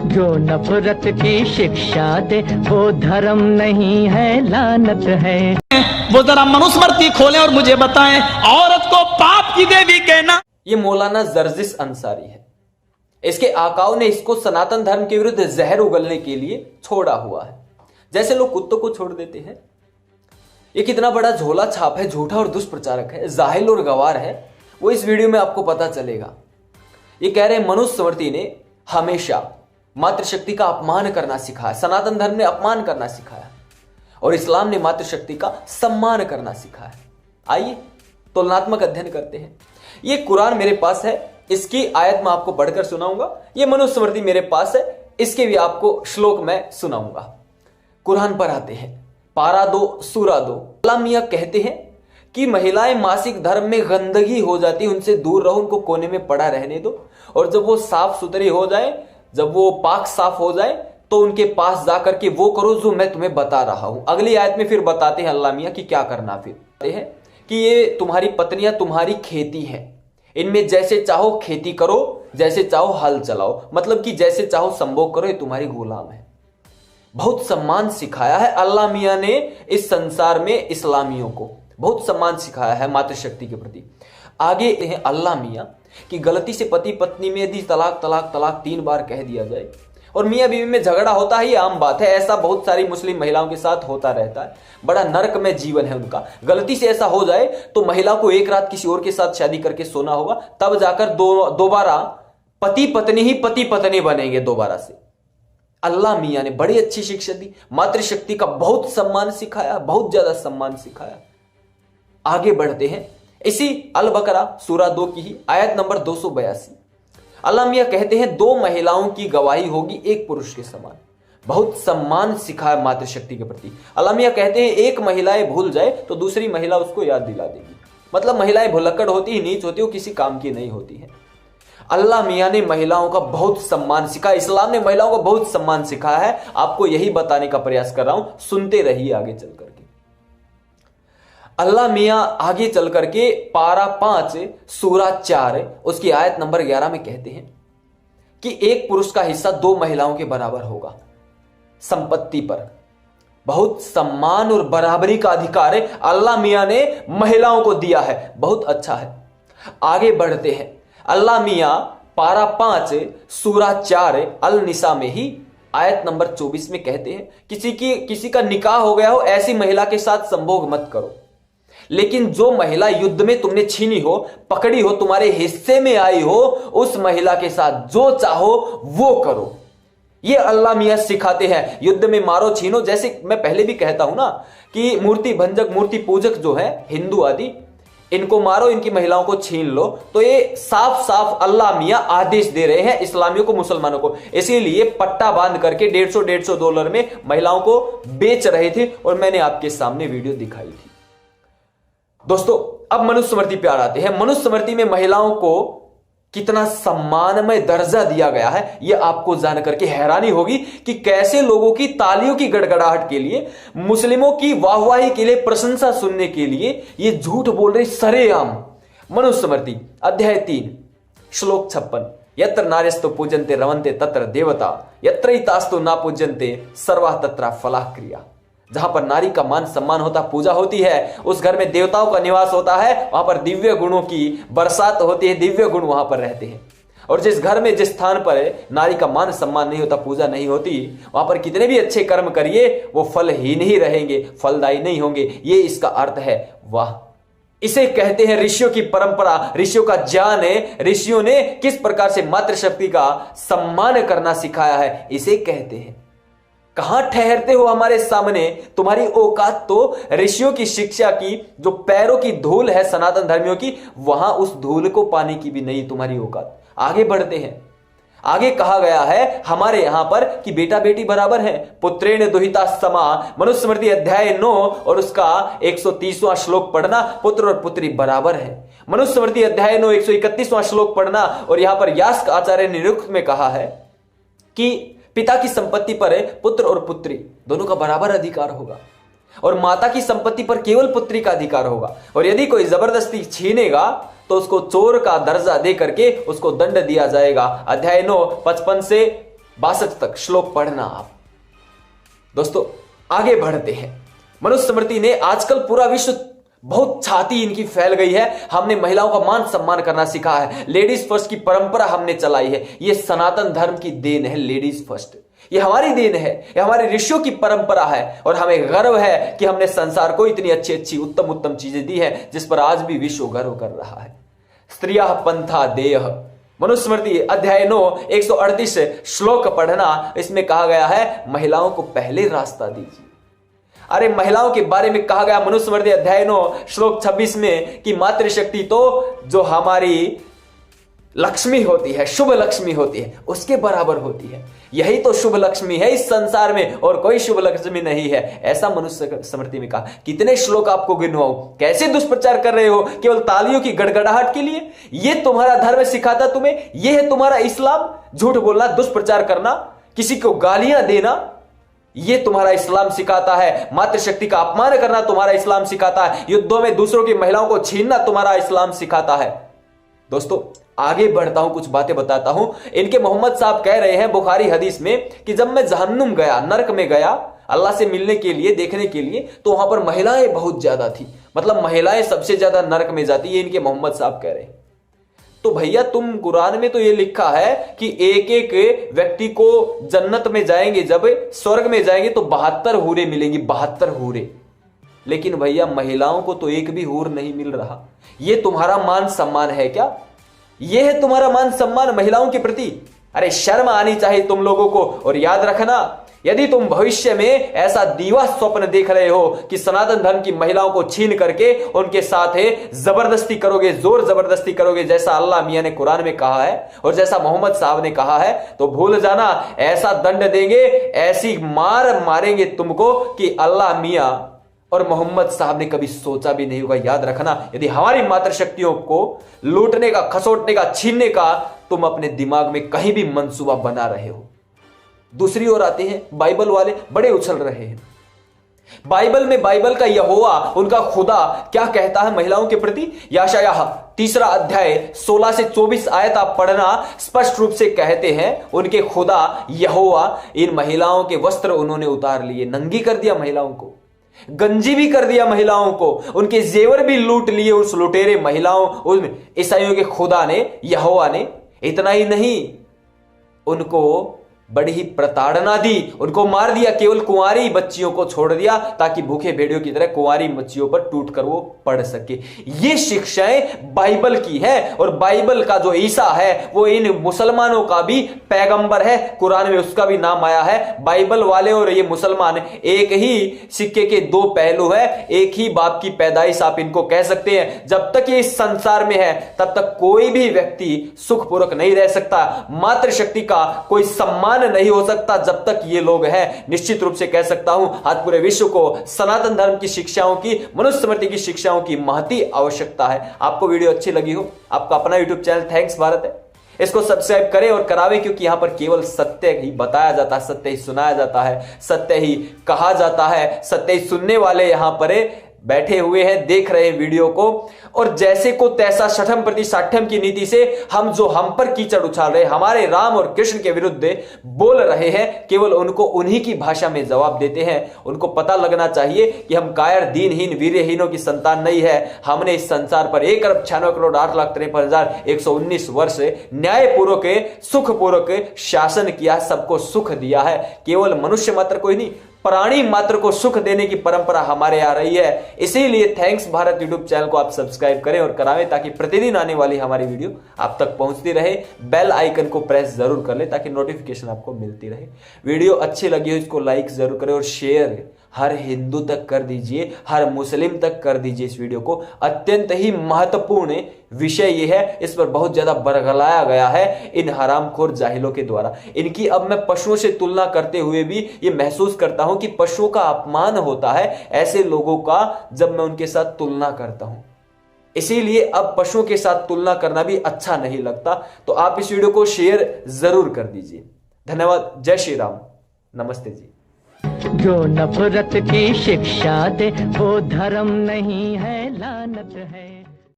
जो नफरत की शिक्षा दे वो धर्म नहीं है, लानत है। वो जरा मनुस्मृति खोलें और मुझे बताएं, औरत को पाप की देवी कहना। ये मौलाना जर्जिस अंसारी है। इसके आकाओं ने इसको सनातन धर्म के विरुद्ध जहर उगलने के लिए छोड़ा हुआ है, जैसे लोग कुत्तों को छोड़ देते हैं। ये कितना बड़ा झोला छाप है, झूठा और दुष्प्रचारक है, जाहिल और गवार है, वो इस वीडियो में आपको पता चलेगा। ये कह रहे हैं मनुस्मृति ने हमेशा मातृशक्ति का अपमान करना सिखाया, सनातन धर्म ने अपमान करना सिखाया और इस्लाम ने मातृशक्ति का सम्मान करना सिखाया। आइए तुलनात्मक अध्ययन करते हैं। ये कुरान मेरे पास है, इसकी आयत मैं आपको पढ़कर सुनाऊंगा। ये मनुस्मृति मेरे पास है, इसके भी आपको श्लोक मैं सुनाऊंगा। कुरान पर आते हैं, पारा 2 सूरा 2। अल्लाह मियां कहते हैं कि महिलाएं मासिक धर्म में गंदगी हो जाती, उनसे दूर रहो, उनको कोने में पड़ा रहने दो, और जब वो साफ सुथरी हो जाए, जब वो पाक साफ हो जाए, तो उनके पास जाकर के वो करो जो मैं तुम्हें बता रहा हूं। अगली आयत में फिर बताते हैं अल्लाह मियां कि क्या करना। फिर कहते हैं कि ये तुम्हारी पत्नियां तुम्हारी खेती है, इनमें जैसे चाहो खेती करो, जैसे चाहो हल चलाओ, मतलब कि जैसे चाहो संभोग करो, ये तुम्हारी गुलाम है। बहुत सम्मान सिखाया है अल्लाह मियां ने इस संसार में इस्लामियों को, बहुत सम्मान सिखाया है मातृशक्ति के प्रति। आगे हैं अल्लाह मियां कि गलती से पति पत्नी में यदि तलाक तलाक तलाक 3 बार कह दिया जाए और मियां बीवी में झगड़ा होता है, ये आम बात है, ऐसा बहुत सारी मुस्लिम महिलाओं के साथ होता रहता है, बड़ा नरक में जीवन है उनका। गलती से ऐसा हो जाए तो महिला को एक रात किसी और के साथ शादी करके सोना होगा, तब जाकर दोबारा पति पत्नी ही पति पत्नी बनेंगे दोबारा से। अल्लाह मियां ने बड़ी अच्छी शिक्षा दी, मातृशक्ति का बहुत सम्मान सिखाया, बहुत ज्यादा सम्मान सिखाया। आगे बढ़ते हैं, इसी अल बकरा सूरा 2 की ही आयत नंबर 282। अल्लाह मियां कहते हैं 2 महिलाओं की गवाही होगी एक पुरुष के समान। बहुत सम्मान सिखाया मातृशक्ति के प्रति। अल्लाह मियां कहते हैं एक महिलाएं भूल जाए तो दूसरी महिला उसको याद दिला देगी, मतलब महिलाएं भुलक्कड़ होती, नीच होती, वो किसी काम की नहीं होती है। अल्लाह मियां ने महिलाओं का बहुत सम्मान सिखाया, इस्लाम ने महिलाओं का बहुत सम्मान सिखाया है। आपको यही बताने का प्रयास कर रहा हूं, सुनते रहिए आगे चल करके। अल्लाह मियां आगे चल करके पारा 5 सूरा 4 उसकी आयत नंबर 11 में कहते हैं कि एक पुरुष का हिस्सा 2 महिलाओं के बराबर होगा संपत्ति पर। बहुत सम्मान और बराबरी का अधिकार है अल्लाह मियां ने महिलाओं को दिया है, बहुत अच्छा है। आगे बढ़ते हैं, अल्लाह मियां पारा 5 सूरा 4 अल निसा में ही आयत नंबर 24 में कहते हैं किसी का निकाह हो गया हो, ऐसी महिला के साथ संभोग मत करो, लेकिन जो महिला युद्ध में तुमने छीनी हो, पकड़ी हो, तुम्हारे हिस्से में आई हो, उस महिला के साथ जो चाहो वो करो। ये अल्लाह मियां सिखाते हैं। युद्ध में मारो छीनो, जैसे मैं पहले भी कहता हूं ना कि मूर्ति भंजक मूर्ति पूजक जो है हिंदू आदि, इनको मारो, इनकी महिलाओं को छीन लो, तो ये साफ साफ अल्लाह मियां आदेश दे रहे हैं इस्लामियों को, मुसलमानों को। इसीलिए पट्टा बांध करके $150 में महिलाओं को बेच रहे थे और मैंने आपके सामने वीडियो दिखाई थी। दोस्तों अब मनुस्मृति पे आते हैं। मनुस्मृति में महिलाओं को कितना सम्मानमय दर्जा दिया गया है, यह आपको जान करके हैरानी होगी कि कैसे लोगों की तालियों की गड़गड़ाहट के लिए, मुस्लिमों की वाहवाही के लिए, प्रशंसा सुनने के लिए ये झूठ बोल रहे सरेआम। मनुस्मृति अध्याय 3 श्लोक 56, यत्र नार्यस्तु पूजन्ते रवन्ते तत्र देवता, यत्रैतास्तु ना पूजन्ते सर्वा तत्र फलाह क्रिया। जहां पर नारी का मान सम्मान होता, पूजा होती है, उस घर में देवताओं का निवास होता है, वहां पर दिव्य गुणों की बरसात होती है, दिव्य गुण वहां पर रहते हैं। और जिस घर में, जिस स्थान पर नारी का मान सम्मान नहीं होता, पूजा नहीं होती, वहां पर कितने भी अच्छे कर्म करिए वो फलहीन ही रहेंगे, फलदायी नहीं होंगे। ये इसका अर्थ है। वाह, इसे कहते हैं ऋषियों की परंपरा, ऋषियों का ज्ञान है। ऋषियों ने किस प्रकार से मातृशक्ति का सम्मान करना सिखाया है, इसे कहते हैं। कहां ठहरते हो हमारे सामने? तुम्हारी औकात तो ऋषियों की शिक्षा की, जो पैरों की धूल है सनातन धर्मियों की, वहां उस धूल को पाने की भी नहीं तुम्हारी औकात। आगे बढ़ते हैं, आगे कहा गया है हमारे यहां पर कि बेटा बेटी बराबर है। पुत्रेण दुहिता समा, मनुस्मृति अध्याय 9 और उसका 130वां श्लोक पढ़ना, पुत्र और पुत्री बराबर है। मनुस्मृति अध्याय 9 131वां श्लोक पढ़ना, और यहां पर यास्क आचार्य निरुक्त में कहा है कि पिता की संपत्ति पर पुत्र और पुत्री दोनों का बराबर अधिकार होगा, और माता की संपत्ति पर केवल पुत्री का अधिकार होगा। और यदि कोई जबरदस्ती छीनेगा तो उसको चोर का दर्जा दे करके उसको दंड दिया जाएगा। अध्याय 9 55 से 62 तक श्लोक पढ़ना आप। दोस्तों आगे बढ़ते हैं। मनुस्मृति ने आजकल पूरा विश्व बहुत छाती इनकी फैल गई है। हमने महिलाओं का मान सम्मान करना सीखा है। लेडीज फर्स्ट की परंपरा हमने चलाई है। यह सनातन धर्म की देन है। लेडीज फर्स्ट ये हमारी देन है, ये हमारे ऋषियों की परंपरा है और हमें गर्व है कि हमने संसार को इतनी अच्छी अच्छी उत्तम उत्तम चीजें दी है जिस पर आज भी विश्व गर्व कर रहा है। स्त्रियः पंथा देयः, मनुस्मृति अध्याय 9 138 श्लोक पढ़ना। इसमें कहा गया है महिलाओं को पहले रास्ता दीजिए। अरे महिलाओं के बारे में कहा गया मनुस्मृति अध्याय 9 श्लोक 26 में कि मातृशक्ति तो जो हमारी लक्ष्मी होती है, शुभ लक्ष्मी होती है, उसके बराबर होती है। यही तो शुभ लक्ष्मी है इस संसार में और कोई शुभ लक्ष्मी नहीं है, ऐसा मनुष्य स्मृति में कहा। कितने श्लोक आपको गिनवाऊं? कैसे दुष्प्रचार कर रहे हो केवल तालियों की गड़गड़ाहट के लिए? यह तुम्हारा धर्म सिखाता तुम्हें? यह है तुम्हारा इस्लाम? झूठ बोलना, दुष्प्रचार करना, किसी को गालियां देना, यह तुम्हारा इस्लाम सिखाता है। मातृशक्ति का अपमान करना तुम्हारा इस्लाम सिखाता है। युद्धों में दूसरों की महिलाओं को छीनना तुम्हारा इस्लाम सिखाता है। दोस्तों आगे बढ़ता हूं, कुछ बातें बताता हूं। इनके मोहम्मद साहब कह रहे हैं बुखारी हदीस में कि जब मैं जहन्नुम गया, नरक में गया अल्लाह से मिलने के लिए, देखने के लिए, तो वहां पर महिलाएं बहुत ज्यादा थी। मतलब महिलाएं सबसे ज्यादा नरक में जाती, ये इनके मोहम्मद साहब कह रहे हैं। तो भैया तुम कुरान में तो ये लिखा है कि एक एक व्यक्ति को जन्नत में जाएंगे, जब स्वर्ग में जाएंगे तो 72 हूरें मिलेंगी, 72 हूरें। लेकिन भैया महिलाओं को तो एक भी हूर नहीं मिल रहा। ये तुम्हारा मान सम्मान है क्या? यह है तुम्हारा मान सम्मान महिलाओं के प्रति? अरे शर्म आनी चाहिए तुम लोगों को। और याद रखना, यदि तुम भविष्य में ऐसा दीवा स्वप्न देख रहे हो कि सनातन धर्म की महिलाओं को छीन करके उनके साथ जबरदस्ती करोगे, जोर जबरदस्ती करोगे, जैसा अल्लाह मियां ने कुरान में कहा है और जैसा मोहम्मद साहब ने कहा है, तो भूल जाना ऐसा दंड देंगे, ऐसी मार मारेंगे तुमको कि अल्लाह मियां और मोहम्मद साहब ने कभी सोचा भी नहीं होगा। याद रखना, यदि हमारी मातृशक्तियों को लूटने का, खसोटने का, छीनने का तुम अपने दिमाग में कहीं भी मंसूबा बना रहे हो। दूसरी ओर आते हैं बाइबल वाले, बड़े उछल रहे हैं। बाइबल में बाइबल का यहोवा, उनका खुदा क्या कहता है महिलाओं के प्रति? यशायाह 3 अध्याय 16 से 24 आयत आप पढ़ना, स्पष्ट रूप से कहते हैं उनके खुदा यहोवा इन महिलाओं के वस्त्र उन्होंने उतार लिए, नंगी कर दिया महिलाओं को, गंजी भी कर दिया महिलाओं को, उनके जेवर भी लूट लिए उस लुटेरे महिलाओं, उन ईसाइयों के खुदा ने, यहोवा ने। इतना ही नहीं, उनको बड़ी ही प्रताड़ना दी, उनको मार दिया, केवल कुंवारी बच्चियों को छोड़ दिया ताकि भूखे भेड़ियों की तरह कुंवारी बच्चियों पर टूटकर वो पढ़ सके। ये शिक्षाएं बाइबल की है और बाइबल का जो ईसा है वो इन मुसलमानों का भी पैगंबर है, कुरान में उसका भी नाम आया है। बाइबल वाले और ये मुसलमान एक ही सिक्के के दो पहलू है, एक ही बाप की पैदाइश आप इनको कह सकते हैं। जब तक ये इस संसार में है तब तक कोई भी व्यक्ति सुखपूर्वक नहीं रह सकता, मातृशक्ति का कोई सम्मान नहीं हो सकता जब तक ये लोग हैं। निश्चित रूप से कह सकता हूं आज पूरे विश्व को सनातन धर्म की शिक्षाओं की, मनुस्मृति की शिक्षाओं की महती आवश्यकता है। आपको वीडियो अच्छी लगी हो, आपका अपना यूट्यूब चैनल थैंक्स भारत है, इसको सब्सक्राइब करें और करावें, क्योंकि यहां पर केवल सत्य ही बताया जाता है, सत्य ही सुनाया जाता है, सत्य ही कहा जाता है। सत्य ही सुनने वाले यहां पर बैठे हुए हैं, देख रहे हैं वीडियो को, और जैसे को तैसा शठम प्रति साठ्यम की नीति से हम पर कीचड़ उछाल रहे, हमारे राम और कृष्ण के विरुद्ध बोल रहे हैं, केवल उनको उन्हीं की भाषा में जवाब देते हैं। उनको पता लगना चाहिए कि हम कायर, दीनहीन, वीर्यहीनों की संतान नहीं है। हमने इस संसार पर 1,96,08,53,119 वर्ष न्यायपूर्वक, सुखपूर्वक शासन किया, सबको सुख दिया है। केवल मनुष्य मात्र को ही नहीं, प्राणी मात्र को सुख देने की परंपरा हमारे आ रही है। इसीलिए थैंक्स भारत यूट्यूब चैनल को आप सब्सक्राइब करें और करावें, ताकि प्रतिदिन आने वाली हमारी वीडियो आप तक पहुंचती रहे। बेल आइकन को प्रेस जरूर कर ले ताकि नोटिफिकेशन आपको मिलती रहे। वीडियो अच्छी लगी हो इसको लाइक जरूर करें और शेयर हर हिंदू तक कर दीजिए, हर मुस्लिम तक कर दीजिए इस वीडियो को। अत्यंत ही महत्वपूर्ण विषय यह है, इस पर बहुत ज्यादा बरगलाया गया है इन हरामखोर जाहिलों के द्वारा। इनकी अब मैं पशुओं से तुलना करते हुए भी ये महसूस करता हूं कि पशुओं का अपमान होता है ऐसे लोगों का जब मैं उनके साथ तुलना करता हूं। इसीलिए अब पशुओं के साथ तुलना करना भी अच्छा नहीं लगता। तो आप इस वीडियो को शेयर जरूर कर दीजिए। धन्यवाद। जय श्री राम। नमस्ते जी। जो नफरत की शिक्षा दे वो धर्म नहीं है, लानत है।